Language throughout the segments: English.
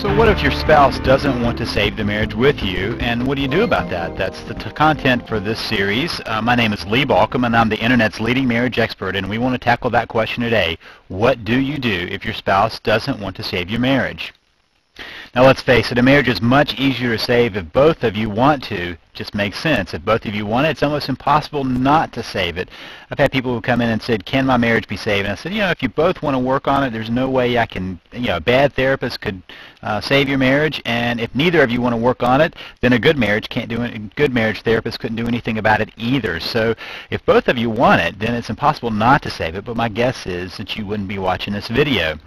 So what if your spouse doesn't want to save the marriage with you, and what do you do about that? That's the content for this series. My name is Lee Balcom, and I'm the Internet's leading marriage expert, and we want to tackle that question today. What do you do if your spouse doesn't want to save your marriage? Now let's face it, a marriage is much easier to save if both of you want to. It just makes sense. If both of you want it, it's almost impossible not to save it. I've had people who come in and said, can my marriage be saved? And I said, if you both want to work on it, there's no way I can, a bad therapist could save your marriage. And if neither of you want to work on it, then a good marriage therapist couldn't do anything about it either. So if both of you want it, then it's impossible not to save it. But my guess is that you wouldn't be watching this video.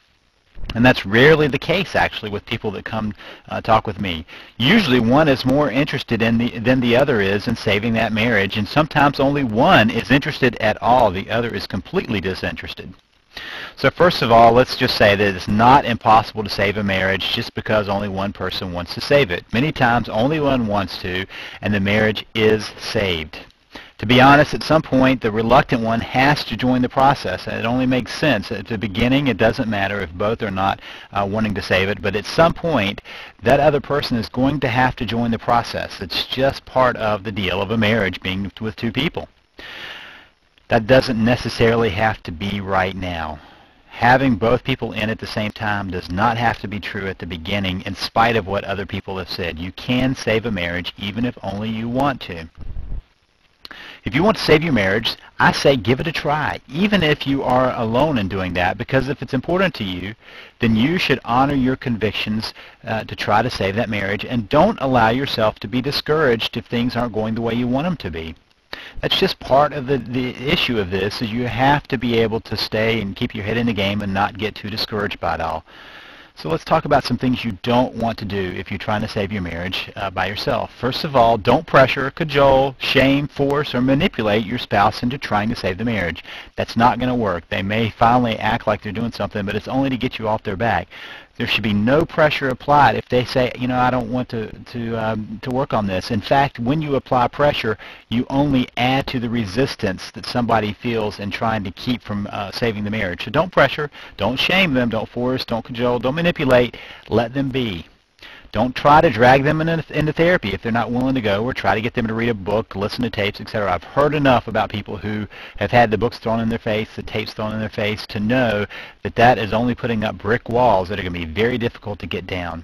And that's rarely the case, actually, with people that come talk with me. Usually one is more interested than the other is in saving that marriage, and sometimes only one is interested at all. The other is completely disinterested. So first of all, let's just say that it's not impossible to save a marriage just because only one person wants to save it. Many times only one wants to, and the marriage is saved. To be honest, at some point, the reluctant one has to join the process. And it only makes sense. At the beginning, it doesn't matter if both are not wanting to save it. But at some point, that other person is going to have to join the process. It's just part of the deal of a marriage, being with two people. That doesn't necessarily have to be right now. Having both people in at the same time does not have to be true at the beginning, in spite of what other people have said. You can save a marriage even if only you want to. If you want to save your marriage, I say give it a try, even if you are alone in doing that, because if it's important to you, then you should honor your convictions to try to save that marriage, and don't allow yourself to be discouraged if things aren't going the way you want them to be. That's just part of the issue of this, is you have to be able to stay and keep your head in the game and not get too discouraged by it all. So let's talk about some things you don't want to do if you're trying to save your marriage by yourself. First of all, don't pressure, cajole, shame, force, or manipulate your spouse into trying to save the marriage. That's not going to work. They may finally act like they're doing something, but it's only to get you off their back. There should be no pressure applied if they say, I don't want to work on this. In fact, when you apply pressure, you only add to the resistance that somebody feels in trying to keep from saving the marriage. So don't pressure, don't shame them, don't force, don't cajole, don't manipulate. Let them be. Don't try to drag them into therapy if they're not willing to go, or try to get them to read a book, listen to tapes, etc. I've heard enough about people who have had the books thrown in their face, the tapes thrown in their face, to know that that is only putting up brick walls that are going to be very difficult to get down.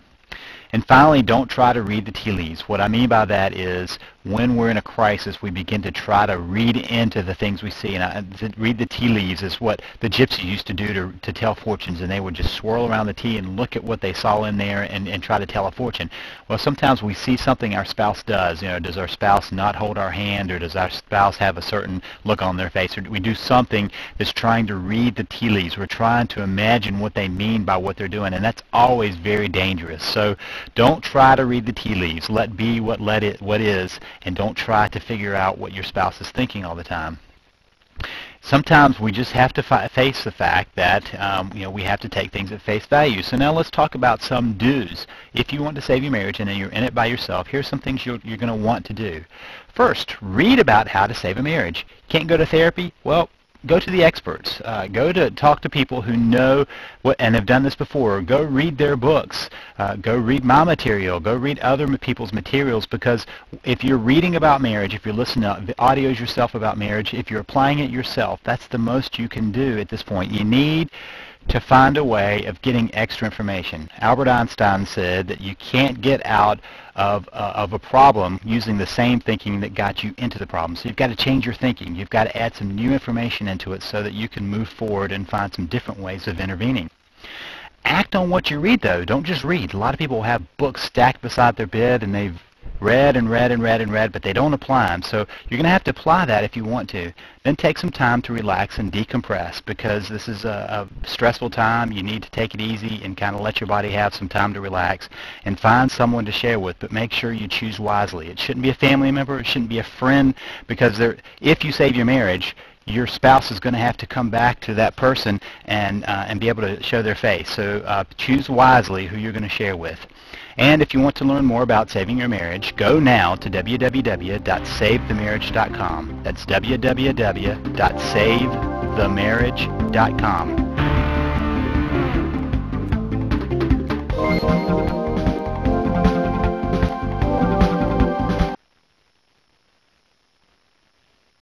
And finally, don't try to read the tea leaves. What I mean by that is when we're in a crisis, we begin to try to read into the things we see. And read the tea leaves is what the gypsies used to do to tell fortunes, and they would just swirl around the tea and look at what they saw in there and try to tell a fortune. Well, sometimes we see something our spouse does. Does our spouse not hold our hand, or does our spouse have a certain look on their face, or we do something that's trying to read the tea leaves. We're trying to imagine what they mean by what they're doing, and that's always very dangerous. So don't try to read the tea leaves. Let be what is, and don't try to figure out what your spouse is thinking all the time. Sometimes we just have to face the fact that we have to take things at face value. So now let's talk about some do's. If you want to save your marriage and you're in it by yourself, here's some things you're going to want to do. First, read about how to save a marriage. Can't go to therapy? Well, go to the experts. Go to talk to people who know what and have done this before. Go read their books. Go read my material. Go read other people's materials, because if you're reading about marriage, if you're listening to audios yourself about marriage, if you're applying it yourself, that's the most you can do at this point. You need to find a way of getting extra information. Albert Einstein said that you can't get out of a problem using the same thinking that got you into the problem. So you've got to change your thinking. You've got to add some new information into it so that you can move forward and find some different ways of intervening. Act on what you read, though. Don't just read. A lot of people have books stacked beside their bed, and they've read and read and read and read, but they don't apply them. So you're going to have to apply that if you want to. Then take some time to relax and decompress, because this is a stressful time. You need to take it easy and kind of let your body have some time to relax, and find someone to share with, but make sure you choose wisely. It shouldn't be a family member. It shouldn't be a friend, because if you save your marriage, your spouse is going to have to come back to that person and be able to show their face. So choose wisely who you're going to share with. And if you want to learn more about saving your marriage, go now to www.savethemarriage.com. That's www.savethemarriage.com.